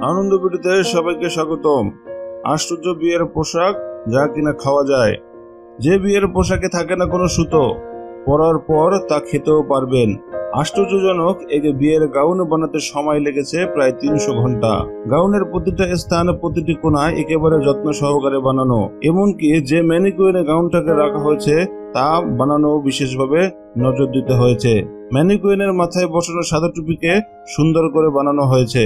আনন্দ ভিডিওতে সবাইকে স্বাগতম। আশ্চর্য বিয়ের পোশাক যা কিনা খাওয়া যায়। যে বিয়ের পোশাকে থাকে না কোনো সুতো, পরার পর তা খেতেও পারবেন। আশ্চর্যজনক এই বিয়ের গাউন বানাতে সময় লেগেছে প্রায় 300 ঘন্টা। গাউনের প্রতিটা স্থান, প্রতিটি কোণায় একেবারে যত্ন সহকারে বানানো। এমনকি যে ম্যানিকুইনে গাউনটাকে রাখা হয়েছে তা বানানো বিশেষভাবে নজর দিতে হয়েছে। ম্যানিকুইনের মাথায় বসানো সাদা টুপিকে সুন্দর করে বানানো হয়েছে।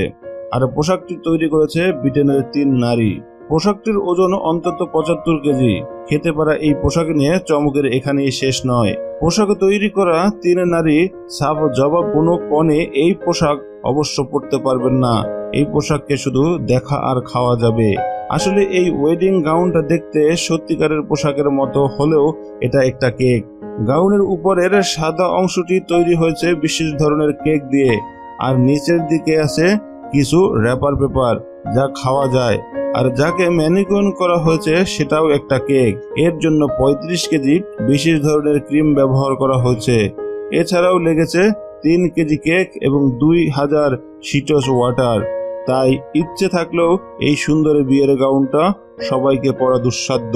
আর পোশাকটি তৈরি করেছে ব্রিটেনের 3 নারী। পোশাকটির ওজন অন্তত 75 কেজি। খেতে পারা এই পোশাক নিয়ে চমকের এখানেই শেষ নয়। পোশাক তৈরি করা 3 নারী সাফ জবাব, কোনো পণে এই পোশাক অবশ্য পরতে পারবেন না। এই পোশাককে শুধু দেখা আর খাওয়া যাবে। আসলে এই ওয়েডিং গাউনটা দেখতে সত্যিকারের পোশাকের মতো হলেও এটা একটা কেক। গাউনের উপরের সাদা অংশটি তৈরি হয়েছে বিশেষ ধরনের কেক দিয়ে, আর নিচের দিকে আছে কিছু র্যাপার পেপার যা খাওয়া যায়। আর যাকে ম্যানিকুইন করা হয়েছে সেটাও একটা কেক। এর জন্য 35 কেজি বিশেষ ধরনের ক্রিম ব্যবহার করা হয়েছে। এছাড়াও লেগেছে 3 কেজি কেক এবং 2000 সিট্রাস ওয়াটার। তাই ইচ্ছে থাকলেও এই সুন্দর বিয়ের গাউনটা সবাইকে পরা দুঃসাধ্য।